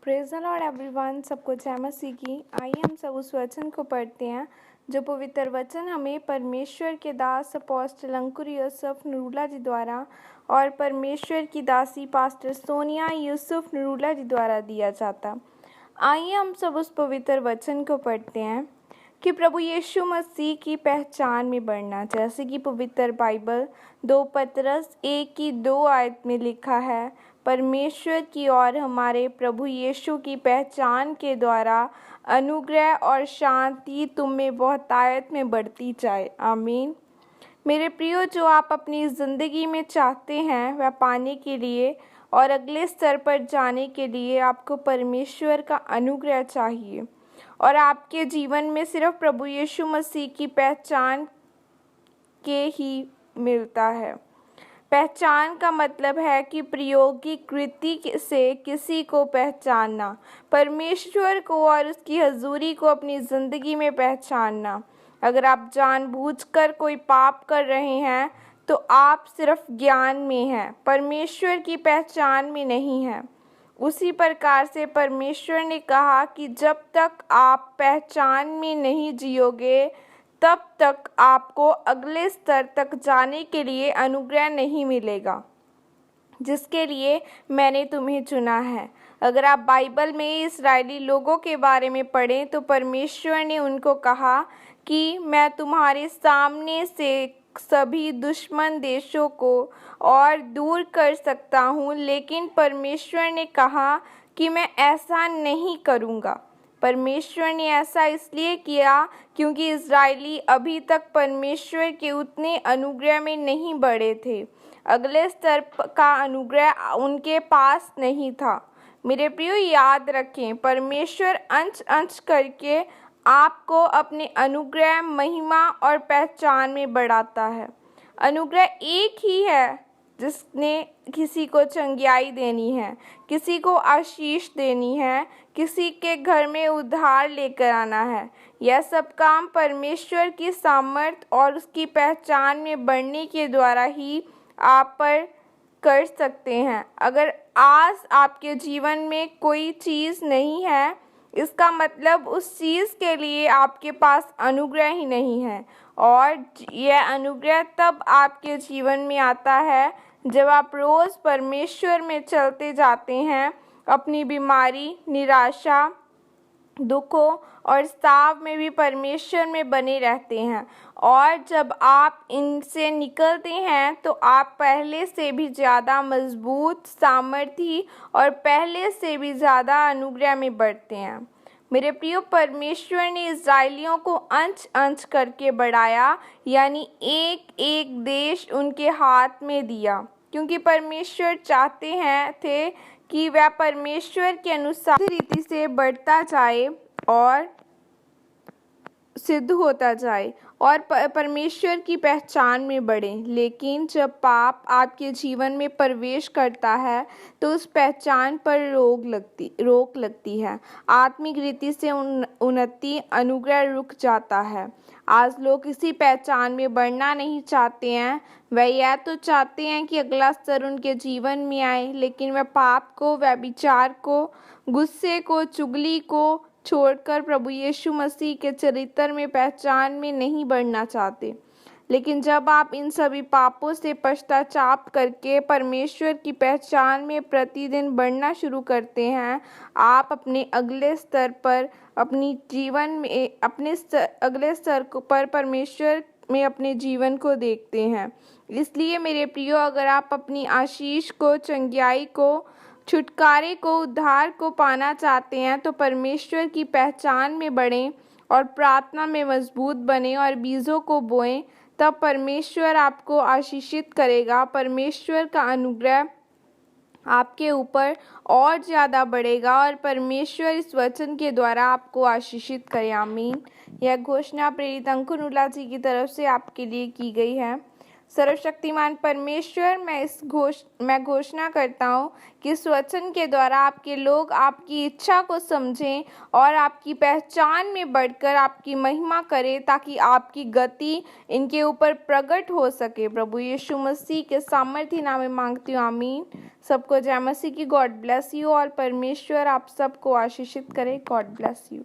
Praise the Lord everyone. सबको जय मसीह की। आइए हम सब उस वचन को पढ़ते हैं जो पवित्र वचन हमें परमेश्वर के दास अपोस्टल अंकुर यूसुफ नरूला जी द्वारा और परमेश्वर की दासी पास्टर सोनिया यूसुफ नरूला जी द्वारा दिया जाता। आइए हम सब उस पवित्र वचन को पढ़ते हैं कि प्रभु यीशु मसीह की पहचान में बढ़ना, जैसे कि पवित्र बाइबल 2 पतरस 1:2 में लिखा है, परमेश्वर की और हमारे प्रभु यीशु की पहचान के द्वारा अनुग्रह और शांति तुम में बहुतायत में बढ़ती जाए। आमीन। मेरे प्रियो, जो आप अपनी ज़िंदगी में चाहते हैं वह पाने के लिए और अगले स्तर पर जाने के लिए आपको परमेश्वर का अनुग्रह चाहिए और आपके जीवन में सिर्फ प्रभु यीशु मसीह की पहचान के ही मिलता है। पहचान का मतलब है कि प्रायोगिक कृति से किसी को पहचानना, परमेश्वर को और उसकी हजूरी को अपनी ज़िंदगी में पहचानना। अगर आप जानबूझकर कोई पाप कर रहे हैं तो आप सिर्फ ज्ञान में हैं, परमेश्वर की पहचान में नहीं हैं। उसी प्रकार से परमेश्वर ने कहा कि जब तक आप पहचान में नहीं जियोगे तब तक आपको अगले स्तर तक जाने के लिए अनुग्रह नहीं मिलेगा जिसके लिए मैंने तुम्हें चुना है। अगर आप बाइबल में इस्राएली लोगों के बारे में पढ़ें तो परमेश्वर ने उनको कहा कि मैं तुम्हारे सामने से सभी दुश्मन देशों को और दूर कर सकता हूँ, लेकिन परमेश्वर ने कहा कि मैं ऐसा नहीं करूँगा। परमेश्वर ने ऐसा इसलिए किया क्योंकि इस्राएली अभी तक परमेश्वर के उतने अनुग्रह में नहीं बढ़े थे। अगले स्तर का अनुग्रह उनके पास नहीं था। मेरे प्रियो, याद रखें, परमेश्वर अंश अंश करके आपको अपने अनुग्रह, महिमा और पहचान में बढ़ाता है। अनुग्रह एक ही है जिसने किसी को चंगियाई देनी है, किसी को आशीष देनी है, किसी के घर में उद्धार लेकर आना है। यह सब काम परमेश्वर की सामर्थ और उसकी पहचान में बढ़ने के द्वारा ही आप पर कर सकते हैं। अगर आज आपके जीवन में कोई चीज़ नहीं है, इसका मतलब उस चीज़ के लिए आपके पास अनुग्रह ही नहीं है। और यह अनुग्रह तब आपके जीवन में आता है जब आप रोज़ परमेश्वर में चलते जाते हैं, अपनी बीमारी, निराशा, दुखों और स्ताव में भी परमेश्वर में बने रहते हैं। और जब आप इनसे निकलते हैं तो आप पहले से भी ज़्यादा मजबूत, सामर्थी और पहले से भी ज़्यादा अनुग्रह में बढ़ते हैं। मेरे प्रियो, परमेश्वर ने इस्राएलियों को अंश अंश करके बढ़ाया, यानी एक एक देश उनके हाथ में दिया, क्योंकि परमेश्वर चाहते थे कि वह परमेश्वर के अनुसार रीति से बढ़ता जाए और सिद्ध होता जाए और परमेश्वर की पहचान में बढ़े। लेकिन जब पाप आपके जीवन में प्रवेश करता है तो उस पहचान पर रोक लगती है। आत्मिक रीति से उन्नति, अनुग्रह रुक जाता है। आज लोग इसी पहचान में बढ़ना नहीं चाहते हैं। वह यह तो चाहते हैं कि अगला स्तर उनके जीवन में आए, लेकिन वह पाप को, व्यभिचार को, गुस्से को, चुगली को छोड़कर प्रभु यीशु मसीह के चरित्र में, पहचान में नहीं बढ़ना चाहते। लेकिन जब आप इन सभी पापों से पश्चाताप करके परमेश्वर की पहचान में प्रतिदिन बढ़ना शुरू करते हैं, आप अपने अगले स्तर पर अपनी जीवन में अगले स्तर पर परमेश्वर में अपने जीवन को देखते हैं। इसलिए मेरे प्रियो, अगर आप अपनी आशीष को, चंगियाई को, छुटकारे को, उद्धार को पाना चाहते हैं तो परमेश्वर की पहचान में बढ़ें और प्रार्थना में मजबूत बने और बीजों को बोएं, तब परमेश्वर आपको आशीषित करेगा। परमेश्वर का अनुग्रह आपके ऊपर और ज़्यादा बढ़ेगा और परमेश्वर इस वचन के द्वारा आपको आशीषित करे। आमीन। यह घोषणा प्रेरित अंकुर नरूला जी की तरफ से आपके लिए की गई है। सर्वशक्तिमान परमेश्वर, मैं घोषणा करता हूँ कि इस वचन के द्वारा आपके लोग आपकी इच्छा को समझें और आपकी पहचान में बढ़कर आपकी महिमा करें, ताकि आपकी गति इनके ऊपर प्रकट हो सके। प्रभु यीशु मसीह के सामर्थ्य नाम में मांगती हूँ, आमीन। सबको जय मसीह की। गॉड ब्लेस यू और परमेश्वर आप सबको आशीषित करे। God bless you.